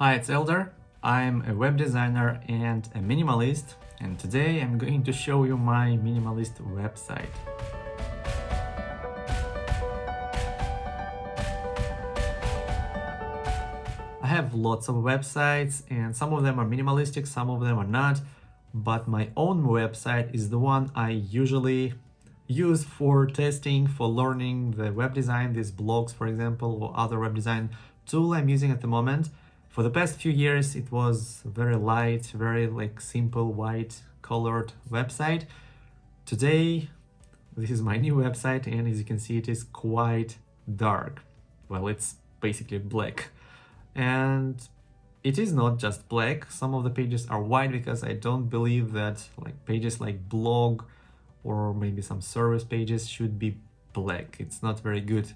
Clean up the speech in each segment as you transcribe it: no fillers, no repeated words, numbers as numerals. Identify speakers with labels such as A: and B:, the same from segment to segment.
A: Hi, it's Elder. I'm a web designer and a minimalist, and today I'm going to show you my minimalist website. I have lots of websites, and some of them are minimalistic, some of them are not, but my own website is the one I usually use for testing, for learning the web design, these Blocs, for example, or other web design tool I'm using at the moment. For the past few years, it was very light, very simple, white colored website. Today, this is my new website, and as you can see, it is quite dark. Well, it's basically black. And it is not just black. Some of the pages are white because I don't believe that pages like blog or maybe some service pages should be black. It's not very good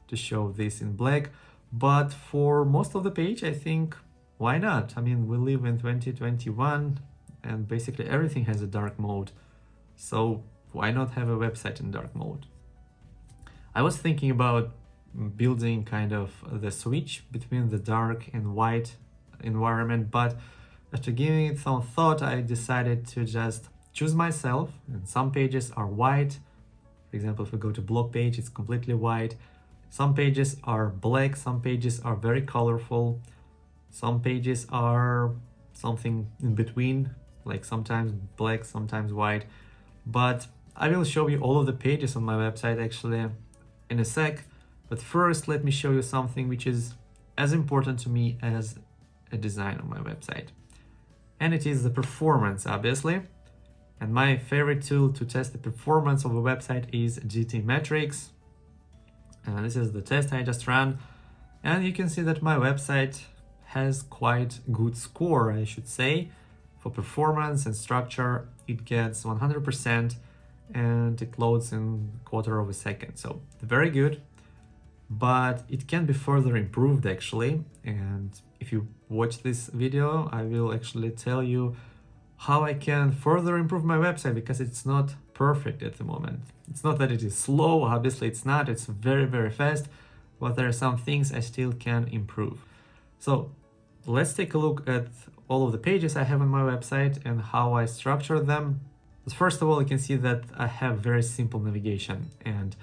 A: to show this in black. But for most of the page, I think, why not? I mean, we live in 2021 and basically everything has a dark mode. So why not have a website in dark mode? I was thinking about building kind of the switch between the dark and white environment, but after giving it some thought, I decided to just choose myself, and some pages are white. For example, if we go to blog page, it's completely white. Some pages are black, some pages are very colorful, some pages are something in between, like sometimes black, sometimes white. But I will show you all of the pages on my website actually in a sec. But first, let me show you something which is as important to me as a design on my website. And it is the performance, obviously. And my favorite tool to test the performance of a website is GTmetrix. And this is the test I just ran. And you can see that my website has quite good score, I should say. For performance and structure, it gets 100% and it loads in a quarter of a second. So very good. But it can be further improved actually, and if you watch this video I will actually tell you how I can further improve my website, because it's not perfect at the moment. It's not that it is slow, obviously it's not, it's very fast, but there are some things I still can improve. So let's take a look at all of the pages I have on my website and how I structure them. But first of all, you can see that I have very simple navigation, and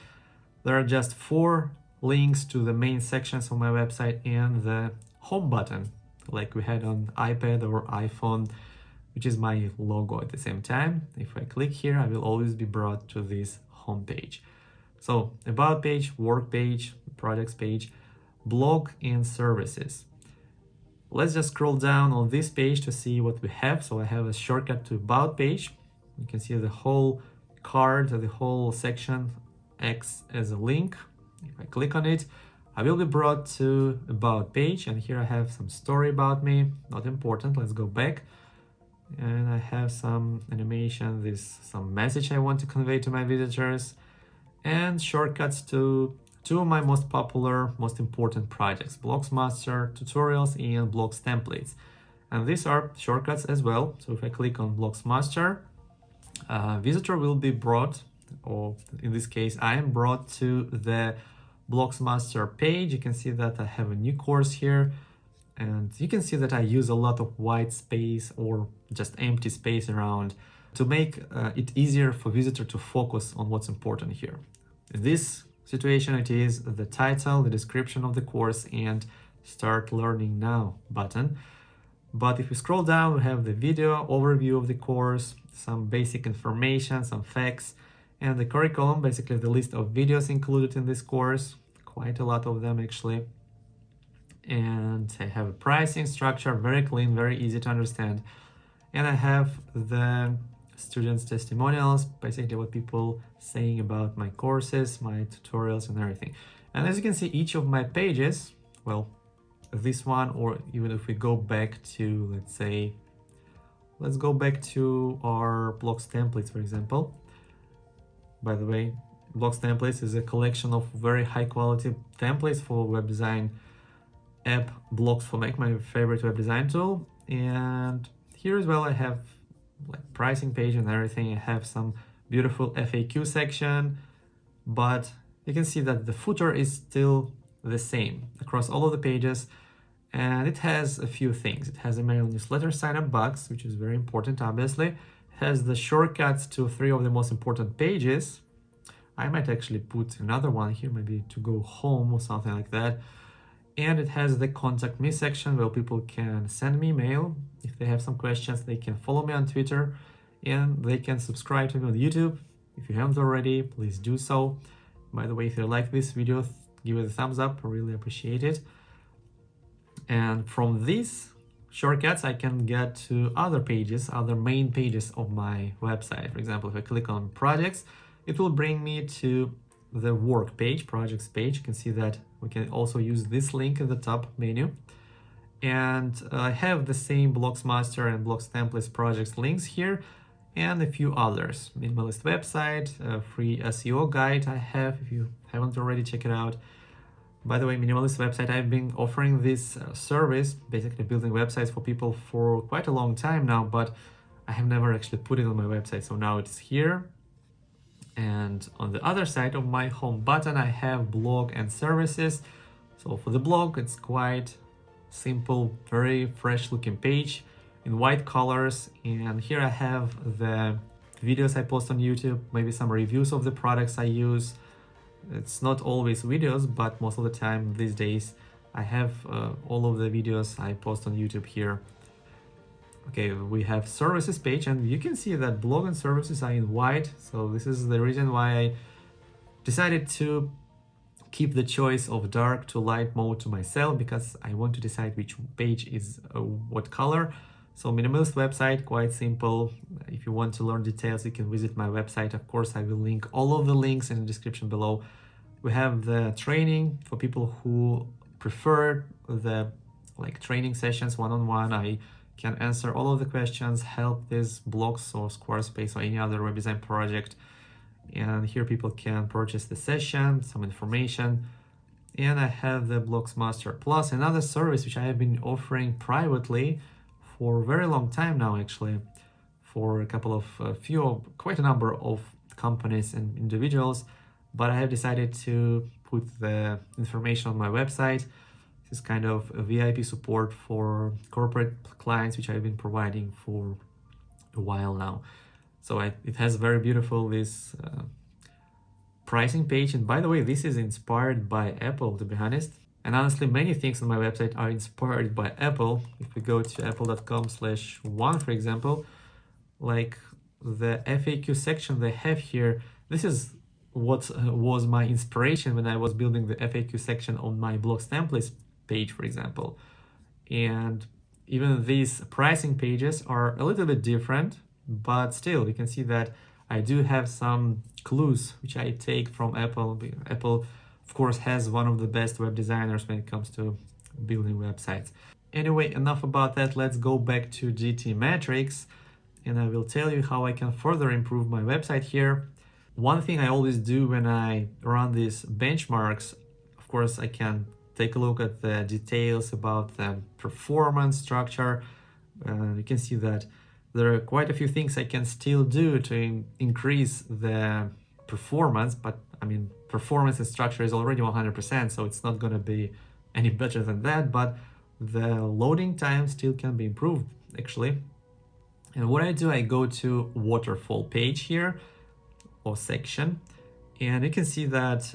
A: there are just 4 links to the main sections of my website and the home button like we had on iPad or iPhone, which is my logo at the same time. If I click here, I will always be brought to this home page. So about page, work page, products page, blog and services. Let's just scroll down on this page to see what we have. So I have a shortcut to about page. You can see the whole card, the whole section acts as a link. If I click on it, I will be brought to about page, and here I have some story about me, not important. Let's go back, and I have some animation, some message I want to convey to my visitors, and shortcuts to 2 of my most popular, most important projects, Blocs Master tutorials and Blocs templates. And these are shortcuts as well. So if I click on Blocs Master, visitor will be brought, or in this case I am brought to the Blocs Master page. You can see that I have a new course here, and you can see that I use a lot of white space or just empty space around to make it easier for visitor to focus on what's important here. In this situation, it is the title, the description of the course, and Start Learning Now button. But if we scroll down, we have the video overview of the course, some basic information, some facts, and the curriculum, basically the list of videos included in this course, quite a lot of them actually. And I have a pricing structure, very clean, very easy to understand. And I have the students' testimonials, basically what people saying about my courses, my tutorials and everything. And as you can see, each of my pages, well, this one, or even if we go back to, let's go back to our Blocs templates, for example. By the way, Blocs templates is a collection of very high quality templates for web design app Blocs for Mac, my favorite web design tool. And here as well I have pricing page and everything. I have some beautiful FAQ section, but you can see that the footer is still the same across all of the pages. And it has a few things. It has a mail newsletter sign-up box, which is very important, obviously. It has the shortcuts to 3 of the most important pages. I might actually put another one here, maybe to go home or something like that. And it has the contact me section where people can send me mail. If they have some questions, they can follow me on Twitter and they can subscribe to me on YouTube. If you haven't already, please do so. By the way, if you like this video, give it a thumbs up. I really appreciate it. And from these shortcuts, I can get to other pages, other main pages of my website. For example, if I click on projects, it will bring me to the work page, projects page. You can see that we can also use this link at the top menu. And I have the same Blocs Master and Blocs Templates projects links here, and a few others. Minimalist website, free SEO guide I have, if you haven't already, check it out. By the way, Minimalist website, I've been offering this service, basically building websites for people for quite a long time now, but I have never actually put it on my website. So now it's here. And on the other side of my home button, I have blog and services. So for the blog, it's quite simple, very fresh looking page in white colors. And here I have the videos I post on YouTube, maybe some reviews of the products I use. It's not always videos, but most of the time these days I have all of the videos I post on YouTube here. Okay, we have services page, and you can see that blog and services are in white. So this is the reason why I decided to keep the choice of dark to light mode to myself, because I want to decide which page is what color. So Minimalist website, quite simple. If you want to learn details, you can visit my website. Of course, I will link all of the links in the description below. We have the training for people who prefer the training sessions one-on-one. I can answer all of the questions, help these Blocs or Squarespace or any other web design project. And here people can purchase the session, some information. And I have the Blocs Master Plus, another service which I have been offering privately for a very long time now, actually, for a couple of quite a number of companies and individuals. But I have decided to put the information on my website. This is kind of a VIP support for corporate clients, which I've been providing for a while now. So it has very beautiful this pricing page. And by the way, this is inspired by Apple, to be honest. And honestly, many things on my website are inspired by Apple. If we go to apple.com/one, for example, like the FAQ section they have here, this is what was my inspiration when I was building the FAQ section on my Blocs Templates page, for example. And even these pricing pages are a little bit different, but still you can see that I do have some clues which I take from Apple. Apple, of course, has one of the best web designers when it comes to building websites. Anyway, enough about that. Let's go back to GT metrics, and I will tell you how I can further improve my website here. One thing I always do when I run these benchmarks, of course, I can take a look at the details about the performance structure. You can see that there are quite a few things I can still do to increase the performance, but I mean, performance and structure is already 100%, so it's not going to be any better than that, but the loading time still can be improved, actually. And what I do, I go to waterfall page here, or section, and you can see that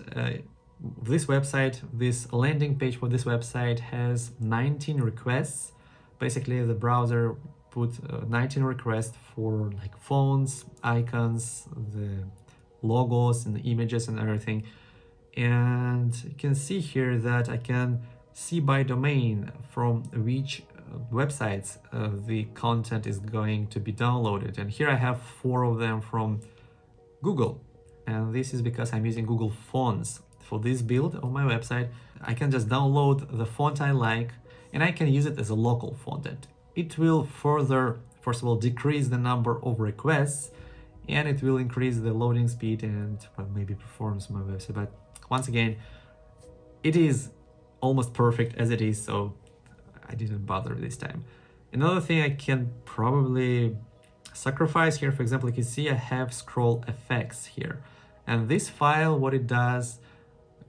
A: this website, this landing page for this website has 19 requests. Basically, the browser put 19 requests for like fonts, icons, the logos and the images and everything. And you can see here that I can see by domain from which websites the content is going to be downloaded. And here I have 4 of them from Google. And this is because I'm using Google Fonts for this build on my website. I can just download the font I like, and I can use it as a local font. It will further, first of all, decrease the number of requests, and it will increase the loading speed and maybe performance on my website. But once again, it is almost perfect as it is, so I didn't bother this time. Another thing I can probably sacrifice here, for example, you can see I have scroll effects here. And this file, what it does,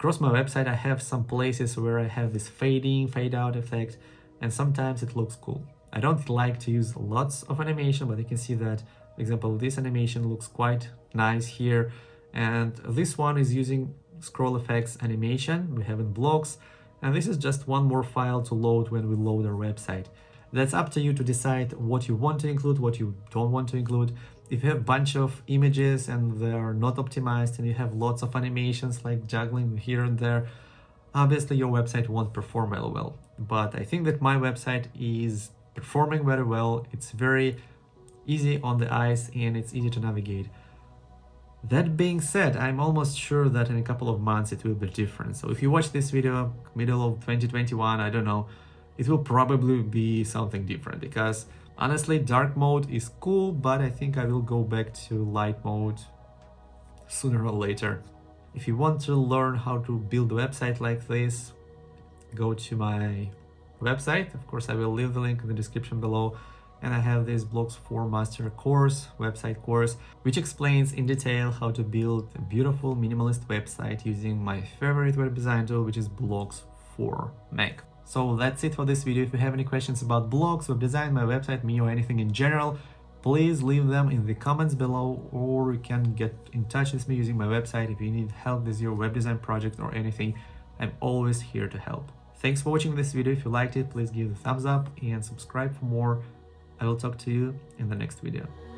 A: Across my website, I have some places where I have this fading, fade out effect, and sometimes it looks cool. I don't like to use lots of animation, but you can see that, for example, this animation looks quite nice here. And this one is using scroll effects animation we have in Blocs. And this is just one more file to load when we load our website. That's up to you to decide what you want to include, what you don't want to include. If you have a bunch of images and they are not optimized and you have lots of animations like juggling here and there, obviously your website won't perform very well. But I think that my website is performing very well. It's very easy on the eyes and it's easy to navigate. That being said, I'm almost sure that in a couple of months it will be different. So if you watch this video middle of 2021, I don't know, it will probably be something different, because honestly, dark mode is cool, but I think I will go back to light mode sooner or later. If you want to learn how to build a website like this, go to my website. Of course, I will leave the link in the description below. And I have this Blocs 4 Master course, website course, which explains in detail how to build a beautiful minimalist website using my favorite web design tool, which is Blocs for Mac. So that's it for this video. If you have any questions about Blocs, web design, my website, me, or anything in general, please leave them in the comments below, or you can get in touch with me using my website. If you need help with your web design project or anything, I'm always here to help. Thanks for watching this video. If you liked it, please give it a thumbs up and subscribe for more. I will talk to you in the next video.